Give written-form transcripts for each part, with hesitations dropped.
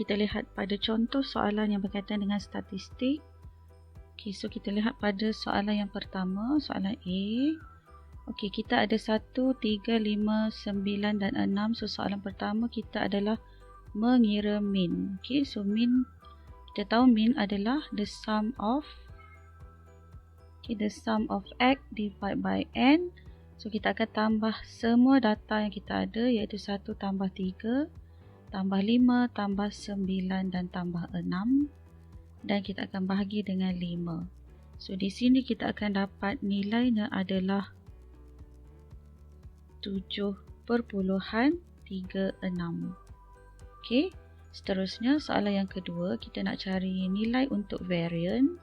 kita lihat pada contoh soalan yang berkaitan dengan statistik. Okey, so kita lihat pada soalan yang pertama, soalan A. Okey, kita ada 1, 3, 5, 9 dan 6. So soalan pertama kita adalah mengira min. Okey, so min, kita tahu min adalah the sum of x divided by n. So kita akan tambah semua data yang kita ada, iaitu 1 tambah 3 tambah 5 tambah 9 dan tambah 6, dan kita akan bahagi dengan 5. So di sini kita akan dapat nilainya adalah 7.36. Okey, seterusnya soalan yang kedua, kita nak cari nilai untuk varian.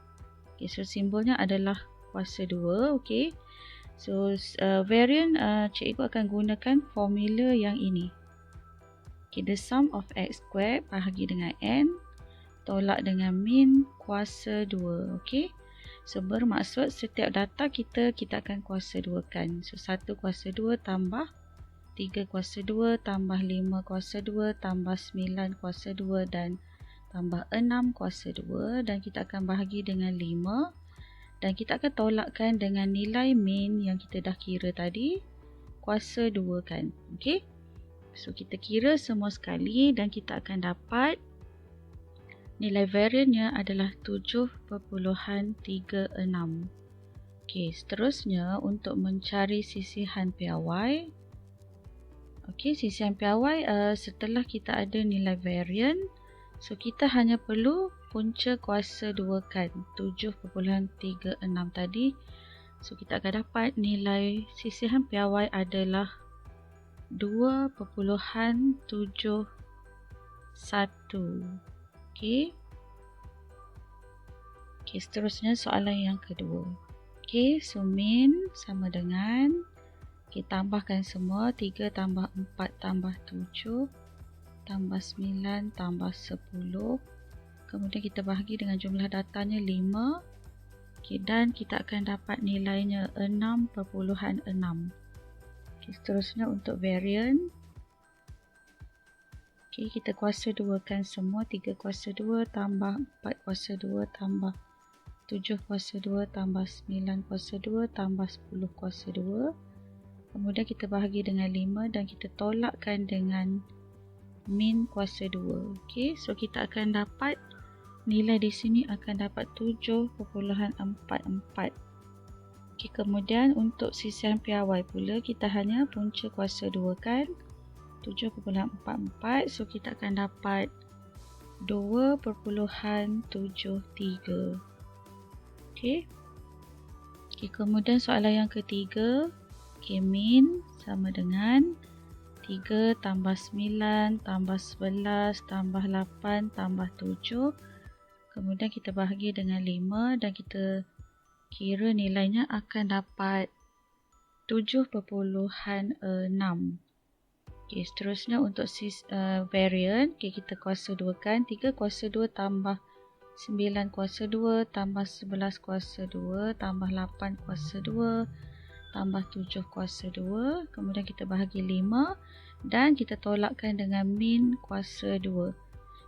Okay, so simbolnya adalah kuasa 2. Okey, so varian cikgu akan gunakan formula yang ini. Okay, the sum of x squared bahagi dengan n tolak dengan min kuasa 2. Okey, so bermaksud setiap data kita akan kuasa 2 kan. So 1 kuasa 2 tambah 3 kuasa 2 tambah 5 kuasa 2 tambah 9 kuasa 2 dan tambah 6 kuasa 2, dan kita akan bahagi dengan 5, dan kita akan tolakkan dengan nilai min yang kita dah kira tadi, kuasa 2 kan. Okey, so kita kira semua sekali dan kita akan dapat nilai variannya adalah 7.36. Okey, seterusnya untuk mencari sisihan piawai. Okey, sisihan piawai setelah kita ada nilai varian, so kita hanya perlu punca kuasa 2 kan, 7.36 tadi. So kita akan dapat nilai sisihan piawai adalah 2.71. Okey. Okey, seterusnya soalan yang kedua. Okey, so min sama dengan, kita tambahkan semua, 3 tambah 4 tambah 7 tambah 9 tambah 10. Kemudian kita bahagi dengan jumlah datanya 5. Okey, dan kita akan dapat nilainya 6.6. Okey, seterusnya untuk varian. Okey, kita kuasa 2 kan semua, 3 kuasa 2 tambah 4 kuasa 2 tambah 7 kuasa 2 tambah 9 kuasa 2 tambah 10 kuasa 2. Kemudian kita bahagi dengan 5 dan kita tolakkan dengan min kuasa 2. Okey, so kita akan dapat nilai di sini akan dapat 7.44. Okey, kemudian untuk sisihan piawai pula kita hanya punca kuasa 2 kan, 7.44. So kita akan dapat 2.73. Okey. Okey, kemudian soalan yang ketiga. Okey, min sama dengan 3 tambah 9 tambah 11 tambah 8 tambah 7. Kemudian kita bahagi dengan 5 dan kita kira nilainya akan dapat 7.6. Okey, seterusnya untuk varian. Okey, kita kuasa 2 kan, 3 kuasa 2 tambah 9 kuasa 2 tambah 11 kuasa 2 tambah 8 kuasa 2 tambah 7 kuasa 2. Kemudian kita bahagi 5 dan kita tolakkan dengan min kuasa 2.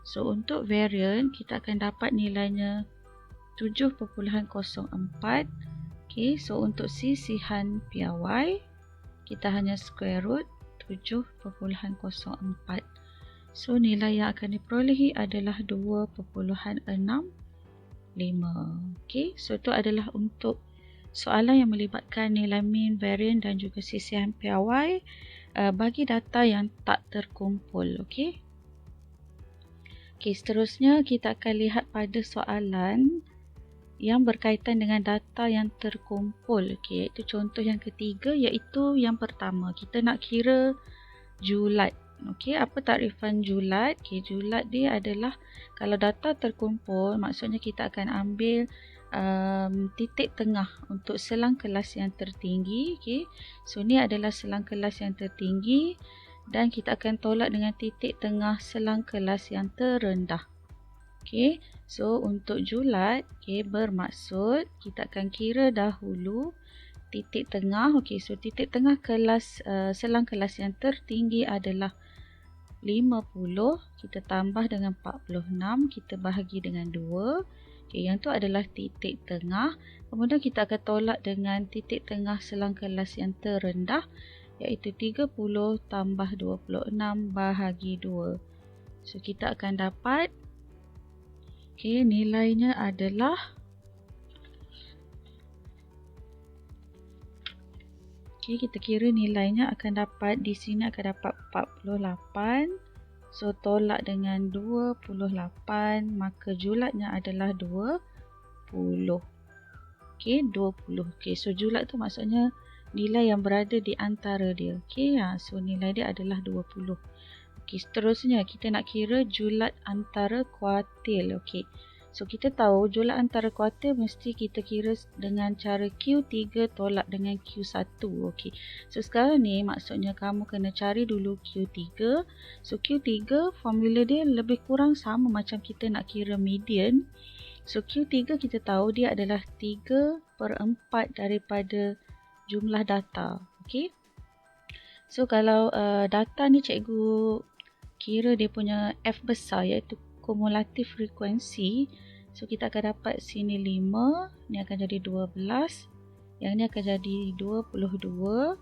So untuk varian kita akan dapat nilainya 7.04. Okey, so untuk sisihan piawai kita hanya square root 7.04. So nilai yang akan diperolehi adalah 2.65. Okey, so itu adalah untuk soalan yang melibatkan nilai min, varian dan juga sisihan piawai bagi data yang tak terkumpul. Okey. Okey, seterusnya kita akan lihat pada soalan yang berkaitan dengan data yang terkumpul. Okey, iaitu contoh yang ketiga, iaitu yang pertama kita nak kira julat. Okey, apa takrifan julat? Okey, julat dia adalah kalau data terkumpul, maksudnya kita akan ambil titik tengah untuk selang kelas yang tertinggi. Okey, so ni adalah selang kelas yang tertinggi dan kita akan tolak dengan titik tengah selang kelas yang terendah. Okey, so untuk julat, okey, bermaksud kita akan kira dahulu titik tengah. Okey, so titik tengah kelas selang kelas yang tertinggi adalah 50 kita tambah dengan 46, kita bahagi dengan 2. Okay, yang tu adalah titik tengah. Kemudian kita akan tolak dengan titik tengah selang kelas yang terendah, iaitu 30 tambah 26 bahagi 2. So, kita akan dapat, okay, nilainya adalah, okay, kita kira nilainya akan dapat, di sini akan dapat 48. So, tolak dengan 28, maka julatnya adalah 20. Okay, 20. Okay, so julat tu maksudnya nilai yang berada di antara dia. Okay, so nilai dia adalah 20. Okay, seterusnya kita nak kira julat antara kuartil. Okay, so kita tahu julat antara kuartil mesti kita kira dengan cara Q3 tolak dengan Q1. Okay, so sekarang ni maksudnya kamu kena cari dulu Q3. So Q3 formula dia lebih kurang sama macam kita nak kira median. So Q3 kita tahu dia adalah 3/4 daripada jumlah data. Okay, so kalau data ni cikgu kira dia punya F besar, iaitu kumulatif frekuensi. So kita akan dapat sini 5, ni akan jadi 12, yang ni akan jadi 22,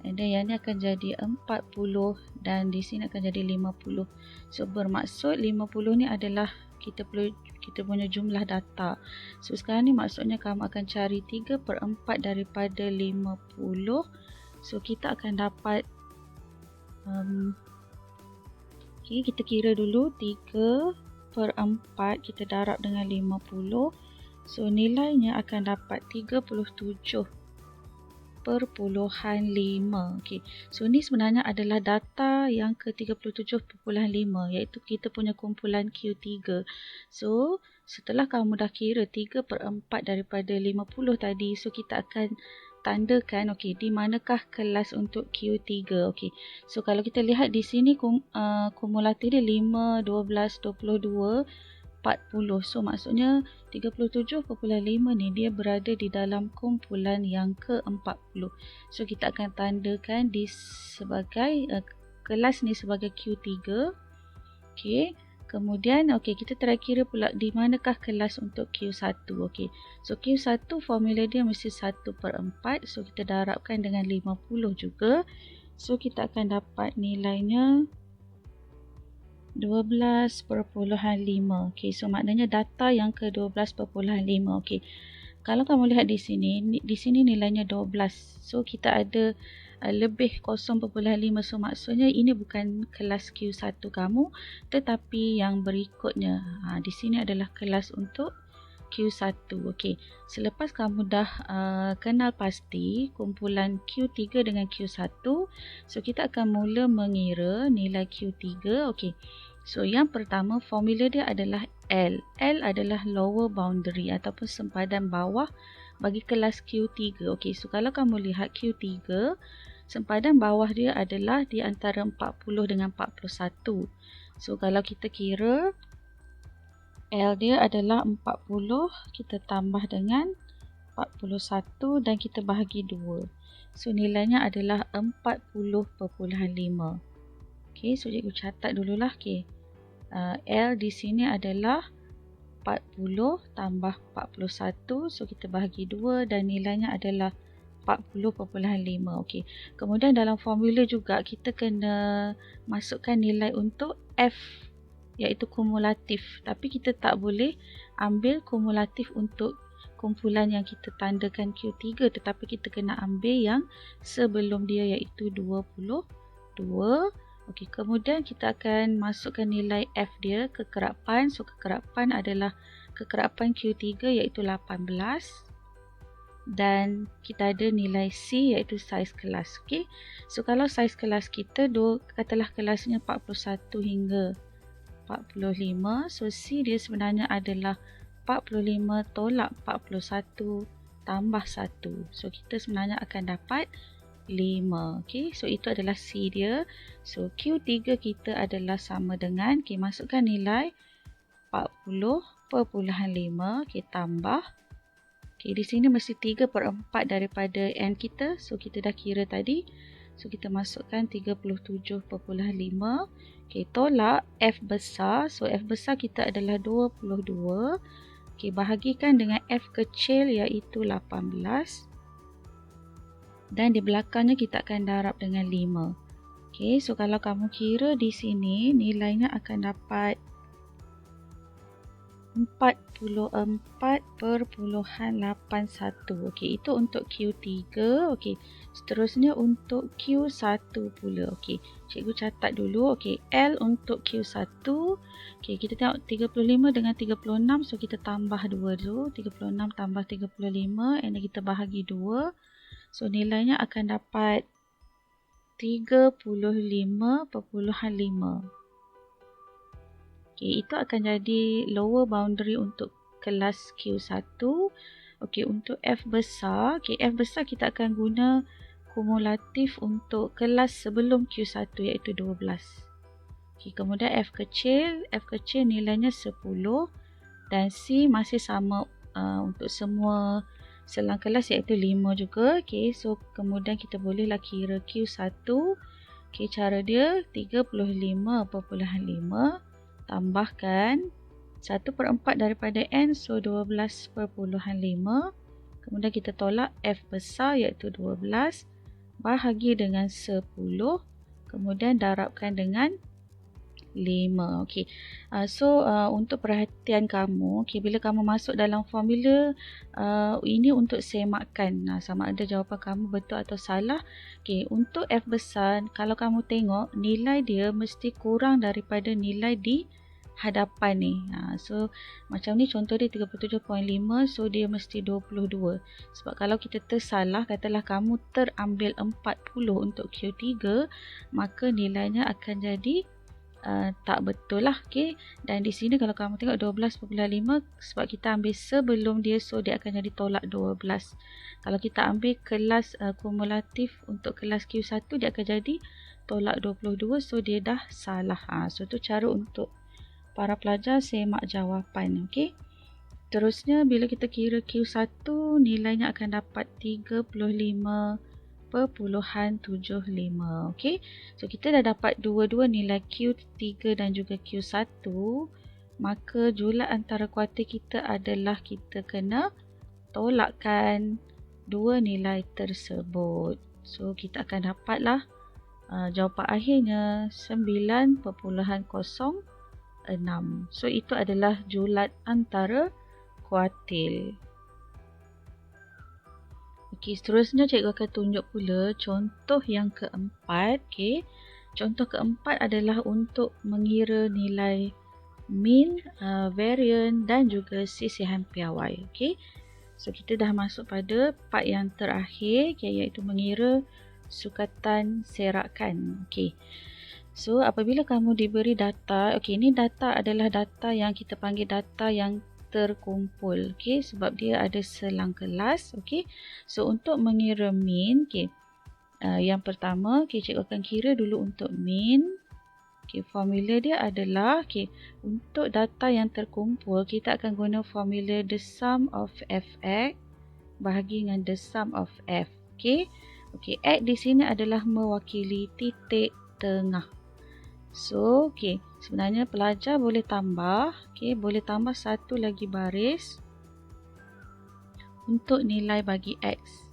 and then yang ni akan jadi 40, dan di sini akan jadi 50. So bermaksud 50 ni adalah kita punya jumlah data. So sekarang ni maksudnya kamu akan cari 3/4 daripada 50. So kita akan dapat, okay, kita kira dulu 3/4 kita darab dengan 50. So nilainya akan dapat 37.5. Okay, so ni sebenarnya adalah data yang ke 37.5, iaitu kita punya kumpulan Q3. So setelah kamu dah kira 3/4 daripada 50 tadi, so kita akan tandakan, okay, di manakah kelas untuk Q3. Okay, so kalau kita lihat di sini kumulatif dia 5, 12, 22, 40. So maksudnya 37.5 ni dia berada di dalam kumpulan yang ke-40. So kita akan tandakan di sebagai kelas ni sebagai Q3. Okay, kemudian kita try kira pula di manakah kelas untuk Q1. Okay, so Q1 formula dia mesti 1/4. So kita darabkan dengan 50 juga. So kita akan dapat nilainya 12.5. Okay, so maknanya data yang ke 12.5. Okay, kalau kamu lihat di sini nilainya 12. So kita ada lebih 0.5. So maksudnya ini bukan kelas Q1 kamu, tetapi yang berikutnya. Di sini adalah kelas untuk Q1. Okay, selepas kamu dah kenal pasti kumpulan Q3 dengan Q1, so kita akan mula mengira nilai Q3. Okay, so yang pertama formula dia adalah L. L adalah lower boundary ataupun sempadan bawah bagi kelas Q3. Okay, so kalau kamu lihat Q3, sempadan bawah dia adalah di antara 40 dengan 41. So kalau kita kira L dia adalah 40, kita tambah dengan 41 dan kita bahagi 2. So nilainya adalah 40.5. Okay, so cikgu catat dululah. Okay, L di sini adalah 40 tambah 41. So kita bahagi 2 dan nilainya adalah 40.5. Okay, kemudian dalam formula juga kita kena masukkan nilai untuk F, iaitu kumulatif. Tapi kita tak boleh ambil kumulatif untuk kumpulan yang kita tandakan Q3, tetapi kita kena ambil yang sebelum dia, iaitu 22. Okey, kemudian kita akan masukkan nilai F dia, kekerapan. So kekerapan adalah kekerapan Q3, iaitu 18. Dan kita ada nilai C, iaitu saiz kelas. Okey, so kalau saiz kelas kita katalah kelasnya 41 hingga 45, so C dia sebenarnya adalah 45 tolak 41 tambah 1. So kita sebenarnya akan dapat 5. Okay, so itu adalah C dia. So Q3 kita adalah sama dengan, okay, masukkan nilai 40.5, okay, tambah. Okay, di sini mesti 3/4 daripada N kita. So kita dah kira tadi. So kita masukkan 37.5. Okay, tolak F besar. So F besar kita adalah 22. Okay, bahagikan dengan F kecil iaitu 18. Dan di belakangnya kita akan darab dengan 5. Okay, so kalau kamu kira di sini nilainya akan dapat 44.81. Okey, itu untuk Q3. Okey, seterusnya untuk Q1 pula. Okey, cikgu catat dulu. Okey, L untuk Q1. Okey, kita tengok 35 dengan 36. So, kita tambah 2 dulu. 36 tambah 35. And then kita bahagi 2. So, nilainya akan dapat 35.5. Okay, itu akan jadi lower boundary untuk kelas Q1. Okay, untuk F besar. Okay, F besar kita akan guna kumulatif untuk kelas sebelum Q1 iaitu 12. Okay, kemudian F kecil nilainya 10. Dan C masih sama untuk semua selang kelas iaitu 5 juga. Okay, so kemudian kita bolehlah kira Q1. Okay, cara dia 35.5. Tambahkan 1/4 daripada N, so 12.5. Kemudian kita tolak F besar iaitu 12. Bahagi dengan 10. Kemudian darabkan dengan 5. Okay. Untuk perhatian kamu, okay, bila kamu masuk dalam formula, ini untuk semakan. Sama ada jawapan kamu betul atau salah. Okay, untuk F besar, kalau kamu tengok, nilai dia mesti kurang daripada nilai di hadapan ni. So macam ni contoh dia 37.5, so dia mesti 22. Sebab kalau kita tersalah, katalah kamu terambil 40 untuk Q3, maka nilainya akan jadi tak betul lah. Okay. Dan di sini kalau kamu tengok 12.5, sebab kita ambil sebelum dia, so dia akan jadi tolak 12. Kalau kita ambil kelas kumulatif untuk kelas Q1, dia akan jadi tolak 22, so dia dah salah. So tu cara untuk para pelajar semak jawapan. Okay. Terusnya bila kita kira Q1, nilainya akan dapat 35.75. Okay. So kita dah dapat dua-dua nilai Q3 dan juga Q1. Maka julat antara kuartil kita adalah kita kena tolakkan dua nilai tersebut. So kita akan dapatlah jawapan akhirnya 9.06. So itu adalah julat antara kuartil. Okey, seterusnya cikgu akan tunjuk pula contoh yang keempat. Okey, contoh keempat adalah untuk mengira nilai mean, variance dan juga sisihan piawai. Okey, so kita dah masuk pada part yang terakhir, iaitu mengira sukatan serakan. Okey, so apabila kamu diberi data, okey, ini data adalah data yang kita panggil data yang terkumpul. Okey, sebab dia ada selang kelas. Okey, so untuk mengira mean, okey, yang pertama, okey, cikgu akan kira dulu untuk mean. Okey, formula dia adalah, okey, untuk data yang terkumpul, kita akan guna formula the sum of fx bahagi dengan the sum of f. Okey, okey, x di sini adalah mewakili titik tengah. So, okey, sebenarnya pelajar boleh tambah, okey, boleh tambah satu lagi baris untuk nilai bagi x.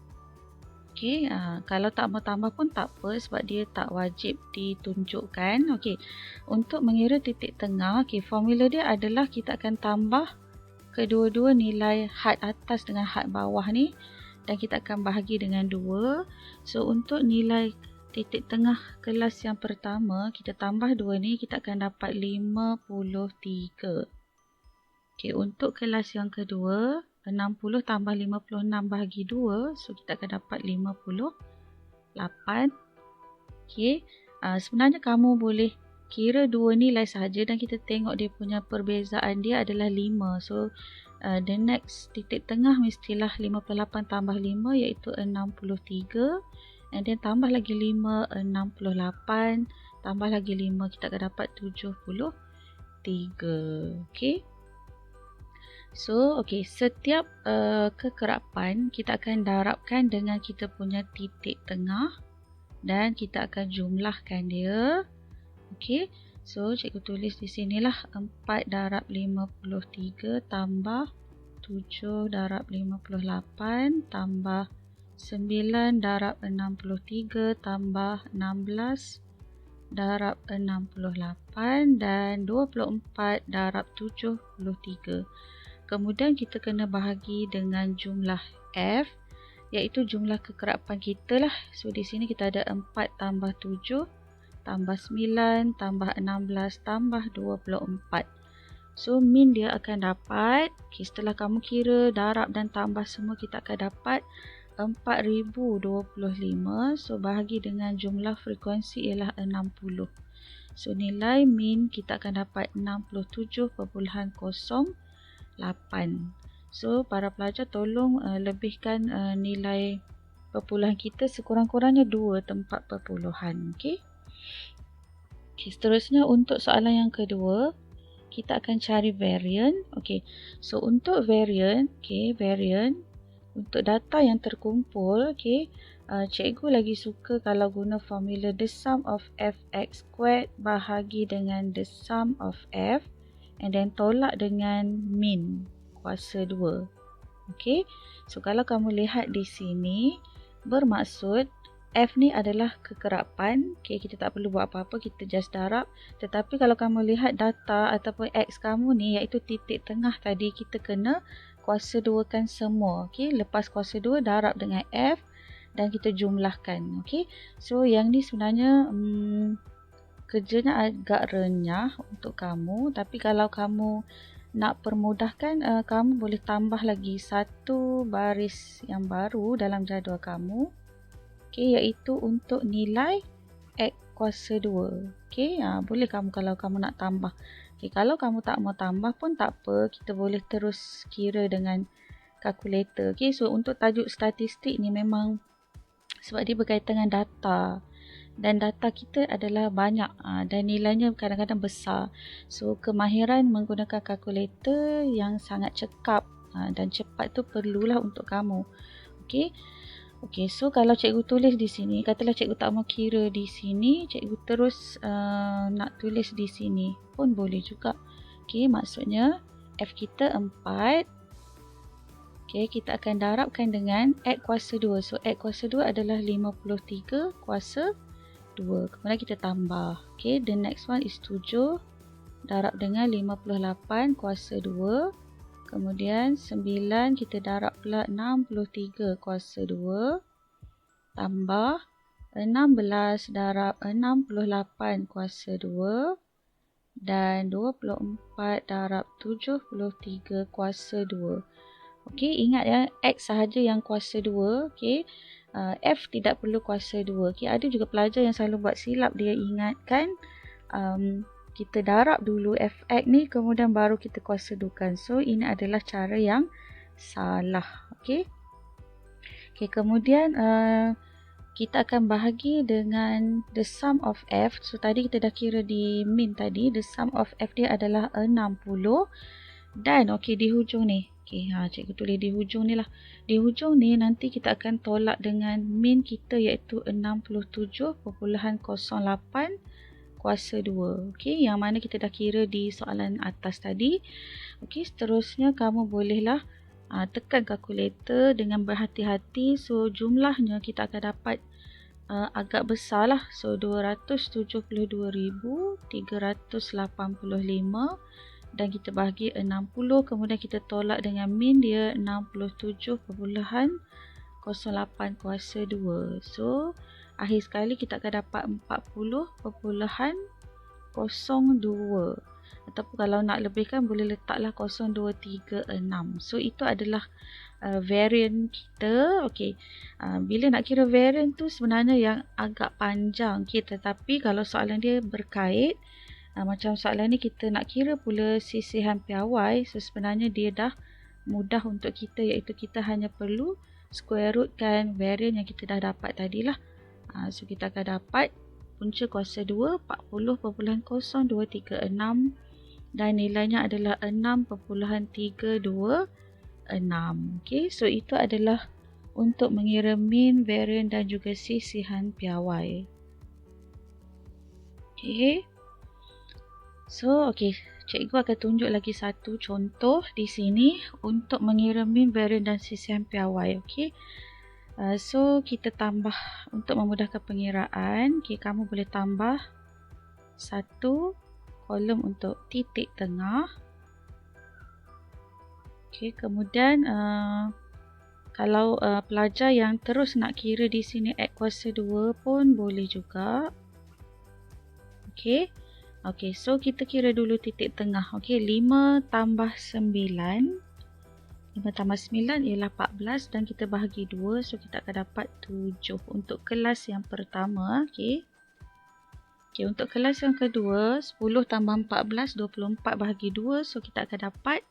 Okey, kalau tak mau tambah pun tak apa sebab dia tak wajib ditunjukkan. Okey, untuk mengira titik tengah, okey, formula dia adalah kita akan tambah kedua-dua nilai had atas dengan had bawah ni dan kita akan bahagi dengan 2. So, untuk nilai titik tengah kelas yang pertama, kita tambah 2 ni, kita akan dapat 53. Okey, untuk kelas yang kedua, 60 tambah 56 bahagi 2, so kita akan dapat 58. Okey, sebenarnya kamu boleh kira 2 nilai sahaja dan kita tengok dia punya perbezaan dia adalah 5. So, the next titik tengah mestilah 58 tambah 5 iaitu 63. And then tambah lagi 5, 68. Tambah lagi 5, kita akan dapat 73. Okay. So, okay, setiap kekerapan kita akan darabkan dengan kita punya titik tengah. dan kita akan jumlahkan dia. Okey, so cikgu tulis di sinilah 4 darab 53 tambah 7 darab 58 tambah 9 darab 63 tambah 16 darab 68 dan 24 darab 73. Kemudian kita kena bahagi dengan jumlah F, iaitu jumlah kekerapan kita lah. So di sini kita ada 4 tambah 7 tambah 9 tambah 16 tambah 24. So min dia akan dapat, setelah kamu kira darab dan tambah semua, kita akan dapat 4025. So bahagi dengan jumlah frekuensi ialah 60. So nilai min kita akan dapat 67.08. So para pelajar tolong lebihkan nilai perpuluhan kita sekurang-kurangnya 2 tempat perpuluhan. Okey. Okay, seterusnya untuk soalan yang kedua, kita akan cari variant. Okey. So untuk variant, variant untuk data yang terkumpul, cikgu lagi suka kalau guna formula the sum of fx squared bahagi dengan the sum of f and then tolak dengan min kuasa 2. Okey. So kalau kamu lihat di sini, bermaksud F ni adalah kekerapan. Kita tak perlu buat apa-apa, kita just darab. Tetapi kalau kamu lihat data ataupun X kamu ni, iaitu titik tengah tadi, kita kena kuasa 2 kan semua. Lepas kuasa 2, darab dengan F dan kita jumlahkan. So yang ni sebenarnya kerjanya agak renyah untuk kamu. Tapi kalau kamu nak permudahkan, kamu boleh tambah lagi satu baris yang baru dalam jadual kamu. Iaitu untuk nilai X kuasa 2. Boleh kamu kalau kamu nak tambah. Kalau kamu tak mau tambah pun tak apa, kita boleh terus kira dengan kalkulator. So untuk tajuk statistik ni memang sebab dia berkaitan dengan data. Dan data kita adalah banyak dan nilainya kadang-kadang besar. So kemahiran menggunakan kalkulator yang sangat cekap dan cepat tu perlulah untuk kamu. Okey, so kalau cikgu tulis di sini, katalah cikgu tak mau kira di sini, cikgu terus nak tulis di sini pun boleh juga. Maksudnya F kita 4. Kita akan darabkan dengan X kuasa 2. So X kuasa 2 adalah 53 kuasa 2. Kemudian kita tambah. The next one is 7 darab dengan 58 kuasa 2. Kemudian 9 kita darab pula 63 kuasa 2 tambah 16 darab 68 kuasa 2 dan 24 darab 73 kuasa 2. Ingat ya, X sahaja yang kuasa 2. F tidak perlu kuasa 2. Ada juga pelajar yang selalu buat silap, dia ingatkan kita darab dulu fx ni, kemudian baru kita kuasa 2kan. So ini adalah cara yang salah. Kemudian kita akan bahagi dengan the sum of f. So tadi kita dah kira di min tadi, the sum of f dia adalah 60. Dan di hujung ni, cikgu tulis di hujung ni lah. Di hujung ni nanti kita akan tolak dengan min kita, iaitu 67.08 kuasa 2. Yang mana kita dah kira di soalan atas tadi. Seterusnya kamu bolehlah tekan kalkulator dengan berhati-hati. So jumlahnya kita akan dapat agak besar lah. So 272,385 dan kita bahagi 60. Kemudian kita tolak dengan min dia 67.08 kuasa 2. So akhir sekali kita akan dapat 40.02. Ataupun kalau nak lebihkan boleh letaklah 0236. So itu adalah variant kita. Bila nak kira variant tu sebenarnya yang agak panjang. Tetapi kalau soalan dia berkait, macam soalan ni kita nak kira pula sisihan piawai. So sebenarnya dia dah mudah untuk kita, iaitu kita hanya perlu square rootkan variant yang kita dah dapat tadilah. So kita akan dapat punca kuasa 2 40.0236 dan nilainya adalah 6.326. So itu adalah untuk mengira mean, variance dan juga sisihan piawai. Okay. So, cikgu akan tunjuk lagi satu contoh di sini untuk mengira mean, variance dan sisihan piawai. Okay. So, kita tambah untuk memudahkan pengiraan. Okay, kamu boleh tambah satu kolom untuk titik tengah. Okay, kemudian kalau pelajar yang terus nak kira di sini X kuasa 2 pun boleh juga. Okay. Okay, so kita kira dulu titik tengah. Okay, 5 tambah 9. 5 tambah 9 ialah 14 dan kita bahagi 2. So, kita akan dapat 7 untuk kelas yang pertama. Okay. Okay, untuk kelas yang kedua, 10 tambah 14, 24 bahagi 2. So, kita akan dapat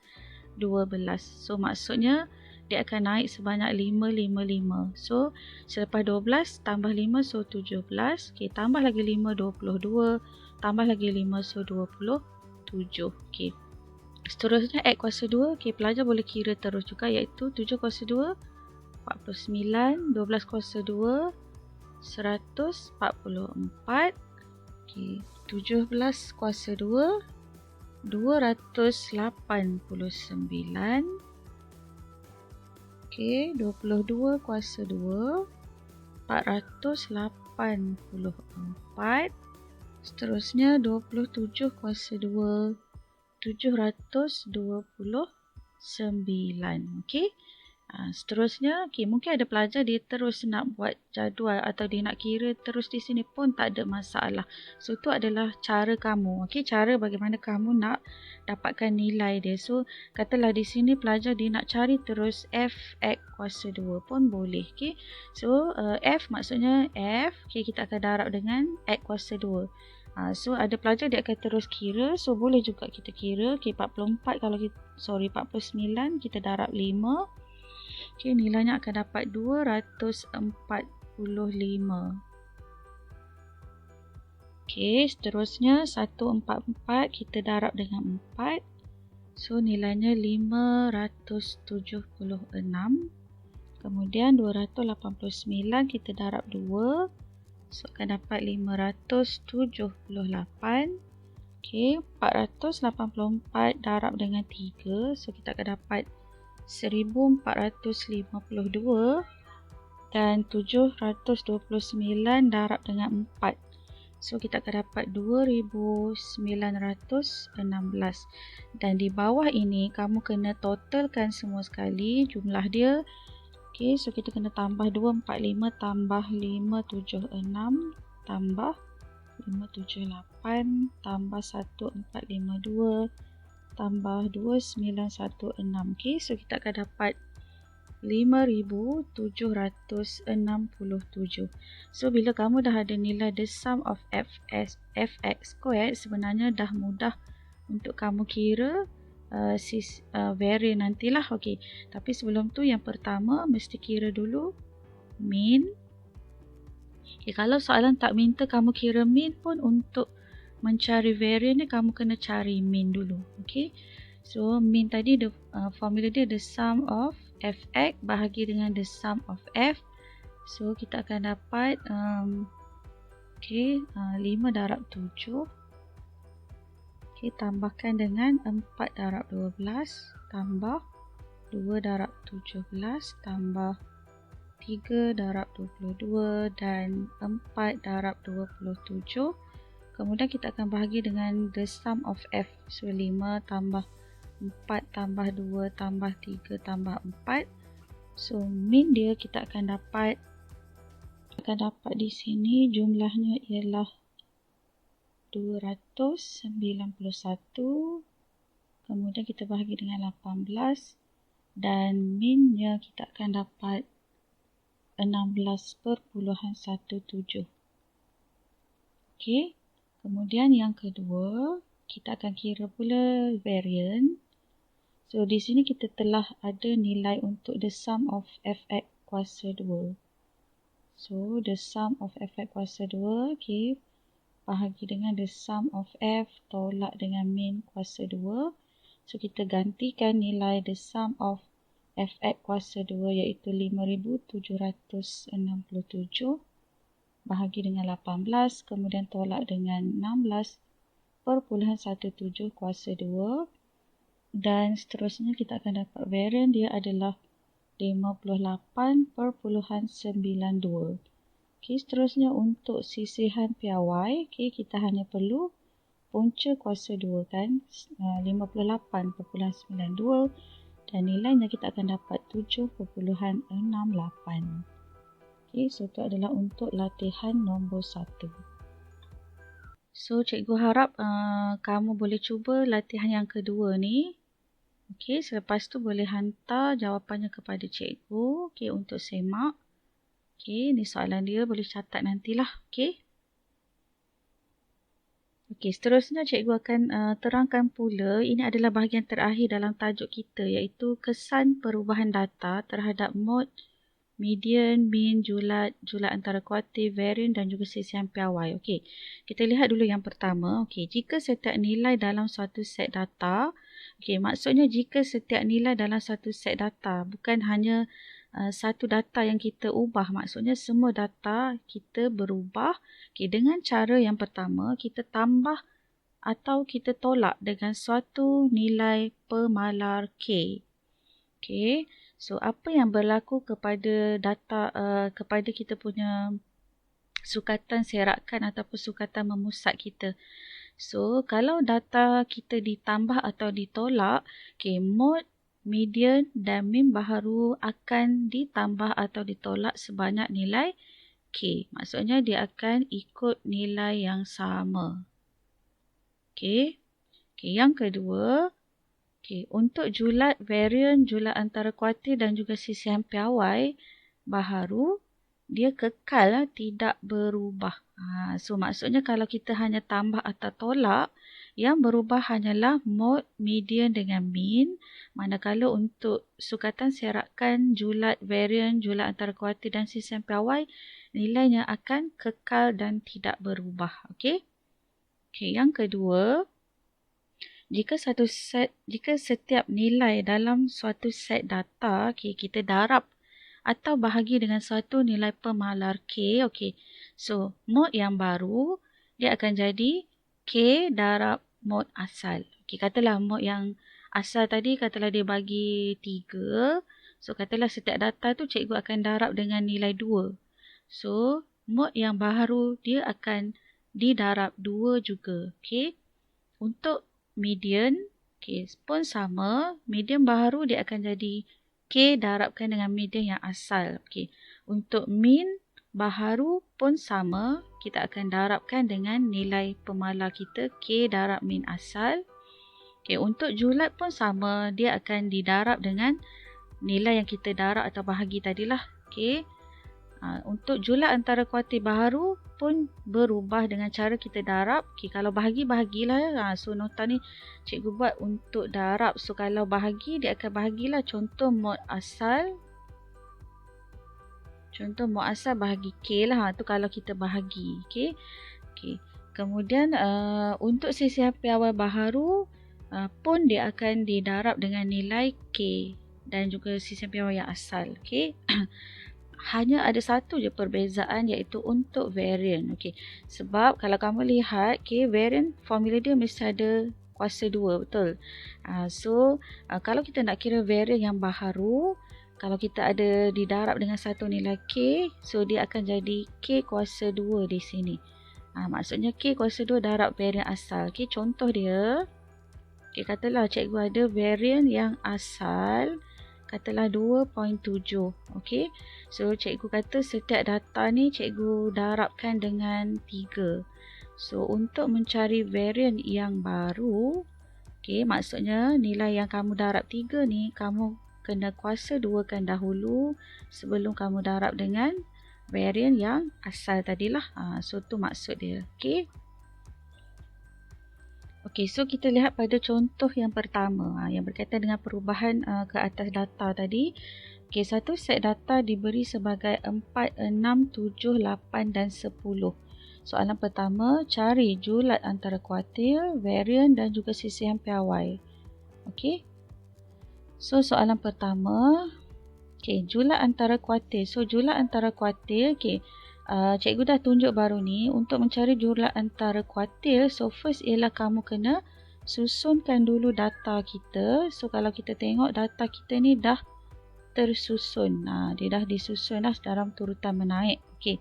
12. So, maksudnya dia akan naik sebanyak 5, 5, 5. So, selepas 12 tambah 5, so 17. Okay, tambah lagi 5, 22. Tambah lagi 5, so 27. Okay. Seterusnya X kuasa 2. Okay, pelajar boleh kira terus juga, iaitu 7 kuasa 2, 49. 12 kuasa 2, 144. Okay, 17 kuasa 2, 289. Okay, 22 kuasa 2, 484. Seterusnya 27 kuasa 2, 729. Okay. Seterusnya, mungkin ada pelajar dia terus nak buat jadual atau dia nak kira terus di sini pun tak ada masalah. So, itu adalah cara kamu. Okay, cara bagaimana kamu nak dapatkan nilai dia. So, katalah di sini pelajar dia nak cari terus F X kuasa 2 pun boleh. Okay. So, F maksudnya F. Okay, kita akan darab dengan X kuasa 2. So, ada pelajar dia akan terus kira. So, boleh juga kita kira. Okay, 44 kalau kita, 49 kita darab 5. Okay, nilainya akan dapat 245. Okay, seterusnya 144 kita darab dengan 4. So, nilainya 576. Kemudian 289 kita darab 2. So, akan dapat 578. Okay, 484 darab dengan 3. So, kita akan dapat 1452. Dan 729 darab dengan 4. So, kita akan dapat 2916. Dan di bawah ini, kamu kena totalkan semua sekali jumlah dia. Okay, so kita kena tambah 245 tambah 576 tambah 578 tambah 1452 tambah 2916. Okay, so kita akan dapat 5767. So, bila kamu dah ada nilai the sum of fx squared, sebenarnya dah mudah untuk kamu kira variance nantilah. Okay. Tapi sebelum tu yang pertama mesti kira dulu mean. Okay, kalau soalan tak minta kamu kira mean pun, untuk mencari variance ni kamu kena cari mean dulu. Okay. So, mean tadi formula dia the sum of fx bahagi dengan the sum of f. So, kita akan dapat 5 darab 7. Okay, tambahkan dengan 4 darab 12 tambah 2 darab 17 tambah 3 darab 22 dan 4 darab 27. Kemudian kita akan bahagi dengan the sum of f. So, 5 tambah 4 tambah 2 tambah 3 tambah 4. So, mean dia kita akan dapat di sini jumlahnya ialah 291. Kemudian kita bahagi dengan 18 dan mean-nya kita akan dapat 16.17. Okey. Kemudian yang kedua, kita akan kira pula variance. So, di sini kita telah ada nilai untuk the sum of fx kuasa 2. So, the sum of fx kuasa 2, okay, bahagi dengan the sum of f, tolak dengan mean kuasa 2. So, kita gantikan nilai the sum of FX kuasa 2 iaitu 5,767 bahagi dengan 18, kemudian tolak dengan 16.17 kuasa 2 dan seterusnya kita akan dapat varian dia adalah 58.92. Okey, seterusnya untuk sisihan piawai, okey, kita hanya perlu punca kuasa 2 kan, 58.92 dan nilainya kita akan dapat 7.68. Okey, so itu adalah untuk latihan nombor 1. So, cikgu harap kamu boleh cuba latihan yang kedua ni. Okey, selepas tu boleh hantar jawapannya kepada cikgu, okey, untuk semak. Okey, ni soalan dia, boleh catat nantilah, okey. Okey, seterusnya cikgu akan terangkan pula, ini adalah bahagian terakhir dalam tajuk kita iaitu kesan perubahan data terhadap mode, median, mean, julat antara kuartil, varian dan juga sisihan piawai. Okey, kita lihat dulu yang pertama. Okey, jika setiap nilai dalam suatu set data, okey, maksudnya jika setiap nilai dalam satu set data, bukan hanya satu data yang kita ubah, maksudnya semua data kita berubah. Okey, dengan cara yang pertama, kita tambah atau kita tolak dengan suatu nilai pemalar K. Okey, so apa yang berlaku kepada data, kepada kita punya sukatan serakan ataupun sukatan memusat kita. So, kalau data kita ditambah atau ditolak, okay, mode, median dan mean baharu akan ditambah atau ditolak sebanyak nilai K. Maksudnya dia akan ikut nilai yang sama. Okay. Okay, yang kedua, okay, untuk julat, varian, julat antara kuartil dan juga sisihan piawai baharu, dia kekal, tidak berubah. So, maksudnya kalau kita hanya tambah atau tolak, yang berubah hanyalah mode, median dengan mean. Manakala untuk sukatan serakan, julat, varian, julat antara kuartil dan sisihan piawai, nilainya akan kekal dan tidak berubah. Okey. Okey, yang kedua, jika setiap nilai dalam suatu set data, okay, kita darab atau bahagi dengan suatu nilai pemalar K. Okay. So, mode yang baru, dia akan jadi K darab mode asal. Okay, katalah mode yang asal tadi, katalah dia bagi 3. So, katalah setiap data tu cikgu akan darab dengan nilai 2. So, mode yang baru, dia akan didarab 2 juga. Okay. Untuk median, okay, pun sama. Median baharu dia akan jadi K darabkan dengan median yang asal. Okay. Untuk mean baharu pun sama. Kita akan darabkan dengan nilai pemalar kita K darab mean asal. Okay. Untuk julat pun sama. Dia akan didarab dengan nilai yang kita darab atau bahagi tadilah. Okay. Untuk julat antara kuartil baharu pun berubah dengan cara kita darab. Okay, kalau bahagi-bahagilah. So, nota ni cikgu buat untuk darab. So, kalau bahagi, dia akan bahagilah. Contoh mod asal. Contoh mod asal bahagi K lah. Tu kalau kita bahagi. Okay. Okay. Kemudian, untuk sisihan piawai baharu pun dia akan didarab dengan nilai K. Dan juga sisihan piawai yang asal. Okay. Hanya ada satu je perbezaan iaitu untuk varian. Okay. Sebab kalau kamu lihat, okay, varian formula dia mesti ada kuasa 2, betul? So, kalau kita nak kira varian yang baharu, kalau kita ada didarab dengan satu nilai K, so dia akan jadi K kuasa 2 di sini. Maksudnya K kuasa 2 darab varian asal. Okay, contoh dia, okay, katalah cikgu ada varian yang asal, katalah 2.7. Okey. So, cikgu kata setiap data ni cikgu darabkan dengan 3. So, untuk mencari varian yang baru, okey, maksudnya nilai yang kamu darab 3 ni, kamu kena kuasa 2 kan dahulu sebelum kamu darab dengan varian yang asal tadilah. So, tu maksud dia. Okey. Okey, so kita lihat pada contoh yang pertama yang berkaitan dengan perubahan ke atas data tadi. Okey, satu set data diberi sebagai 4, 6, 7, 8 dan 10. Soalan pertama, cari julat antara kuartil, varian dan juga sisihan piawai. Okey. So, soalan pertama, okay, jumlah antara kuartil. So, jumlah antara kuartil, okay, cikgu dah tunjuk baru ni, untuk mencari jumlah antara kuartil, so first ialah kamu kena susunkan dulu data kita. So, kalau kita tengok data kita ni dah tersusun. Dia dah disusun dah dalam turutan menaik. Okay.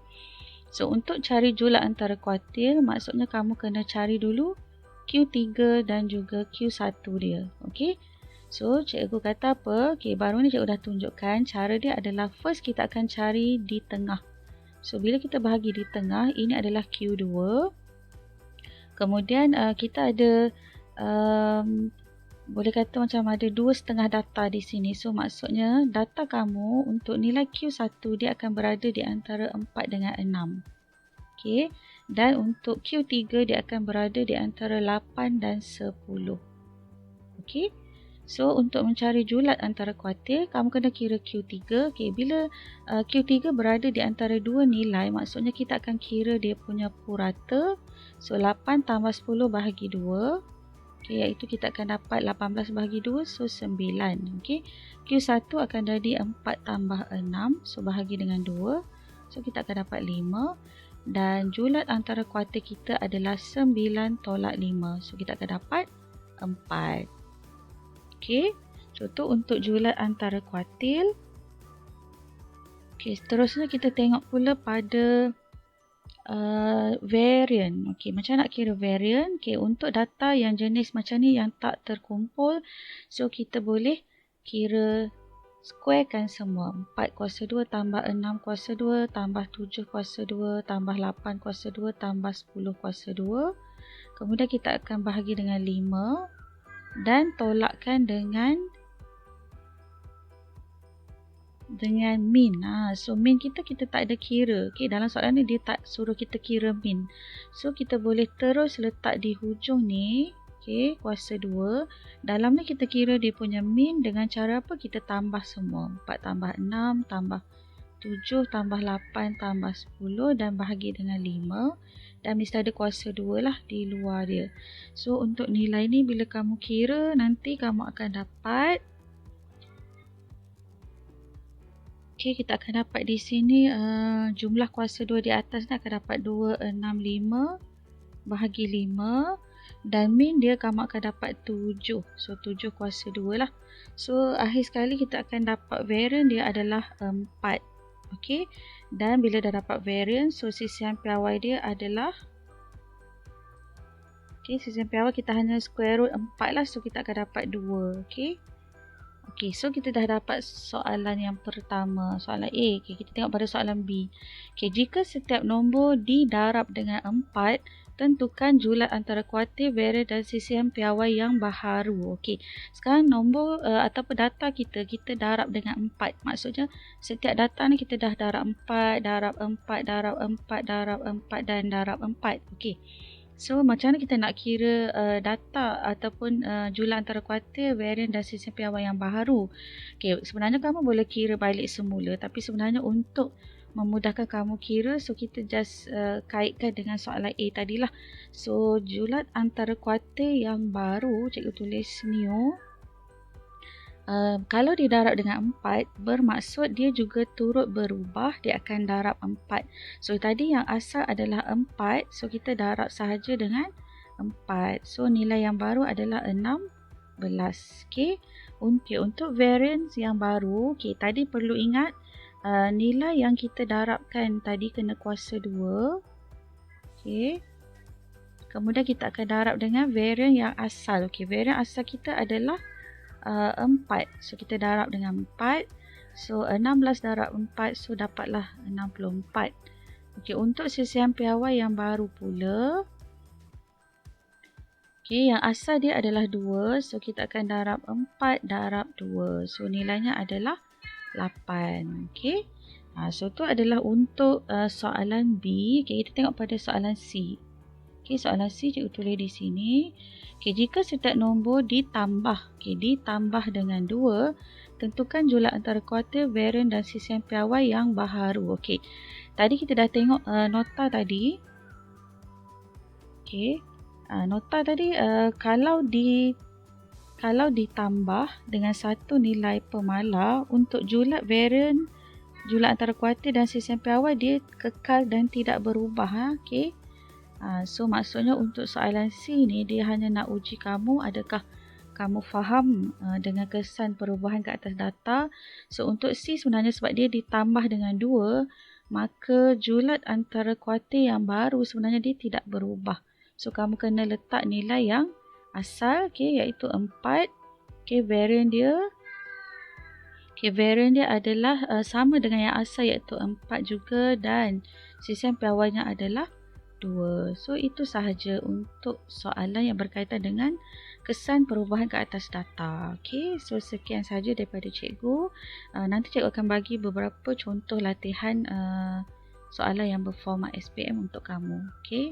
So, untuk cari jumlah antara kuartil, maksudnya kamu kena cari dulu Q3 dan juga Q1 dia. Okay. So, cikgu kata apa? Okay, baru ni cikgu dah tunjukkan. Cara dia adalah first kita akan cari di tengah. So, bila kita bahagi di tengah, ini adalah Q2. Kemudian, kita ada boleh kata macam ada 2,5 data di sini. So, maksudnya data kamu untuk nilai Q1 dia akan berada di antara 4 dengan 6. Okay. Dan untuk Q3 dia akan berada di antara 8 dan 10. Okay. So, untuk mencari julat antara kuartil, kamu kena kira Q3. Okay. Bila Q3 berada di antara 2 nilai, maksudnya kita akan kira dia punya purata. So, 8 tambah 10 bahagi 2. Okay, iaitu kita akan dapat 18 bahagi 2, so 9. Okay. Q1 akan jadi 4 tambah 6, so bahagi dengan 2. So, kita akan dapat 5. Dan julat antara kuartil kita adalah 9 tolak 5. So, kita akan dapat 4. Okay. So, tu untuk julat antara kuartil. Okay, seterusnya kita tengok pula pada variant. Okay, macam nak kira variant? Okay, untuk data yang jenis macam ni yang tak terkumpul, so kita boleh kira squarekan semua. 4 kuasa 2 tambah 6 kuasa 2 tambah 7 kuasa 2 tambah 8 kuasa 2 tambah 10 kuasa 2. Kemudian kita akan bahagi dengan 5 dan tolakkan dengan min. So, min kita tak ada kira. Okay, dalam soalan ni dia tak suruh kita kira min. So, kita boleh terus letak di hujung ni. Okay, kuasa 2. Dalam ni kita kira dia punya min dengan cara apa? Kita tambah semua. 4 tambah 6 tambah 7 tambah 8 tambah 10 dan bahagi dengan 5. Dan mesti ada kuasa 2 lah di luar dia. So, untuk nilai ni bila kamu kira, nanti kamu akan dapat. Okay, kita akan dapat di sini jumlah kuasa 2 di atas ni akan dapat 265 bahagi 5 dan min dia kamu akan dapat 7. So, 7 kuasa 2 lah. So, akhir sekali kita akan dapat variant dia adalah 4. Okay, dan bila dah dapat variant, so sisihan piawai dia adalah, okay, sisihan piawai kita hanya square root 4 lah. So, kita akan dapat 2. Okay. Okay, so kita dah dapat soalan yang pertama, soalan A. Okay, kita tengok pada soalan B. Okay, jika setiap nombor didarab dengan 4, tentukan julat antara kuartil, variant dan sisihan piawai yang baharu. Okay, sekarang nombor ataupun data kita darab dengan 4. Maksudnya setiap data ni kita dah darab 4, darab 4, darab 4, darab 4 dan darab 4. Okay. So, macam mana kita nak kira data ataupun jumlah antara kuartil, variant dan sisihan piawai yang baharu? Okay, sebenarnya kamu boleh kira balik semula, tapi sebenarnya untuk memudahkan kamu kira, so kita just kaitkan dengan soalan A tadilah. So, julat antara kuartil yang baru, cikgu tulis new. Kalau didarab dengan 4, bermaksud dia juga turut berubah, dia akan darab 4. So, tadi yang asal adalah 4, so kita darab sahaja dengan 4. So, nilai yang baru adalah 16. Okay. Untuk variance yang baru, okay, tadi perlu ingat nilai yang kita darabkan tadi kena kuasa 2. Okay. Kemudian kita akan darab dengan variant yang asal. Okay, variant asal kita adalah 4. So, kita darab dengan 4. So, 16 darab 4. So, dapatlah 64. Okay, untuk sisihan piawai yang baru pula. Okay, yang asal dia adalah 2. So, kita akan darab 4 darab 2. So, nilainya adalah 8. Okay. So, tu adalah untuk soalan B. Okay, kita tengok pada soalan C. Okay, soalan C cikgu tulis di sini. Okay, jika setiap nombor ditambah, okay, ditambah dengan 2, tentukan julat antara kuartil, variant dan sisihan piawai yang baharu. Okay, tadi kita dah tengok nota tadi. Okay, nota tadi kalau kalau ditambah dengan satu nilai pemalar untuk julat varian, julat antara kuartil dan sesi sampel awal, dia kekal dan tidak berubah. Okay. So maksudnya untuk soalan C ni dia hanya nak uji kamu adakah kamu faham dengan kesan perubahan ke atas data. So untuk C sebenarnya sebab dia ditambah dengan 2, maka julat antara kuartil yang baru sebenarnya dia tidak berubah. So kamu kena letak nilai yang asal, okay, iaitu 4. Okay, varian dia adalah sama dengan yang asal iaitu 4 juga, dan sesi sampel awalnya adalah 2. So itu sahaja untuk soalan yang berkaitan dengan kesan perubahan ke atas data. Okay, so sekian sahaja daripada cikgu. Nanti cikgu akan bagi beberapa contoh latihan soalan yang berformat SPM untuk kamu. Okay.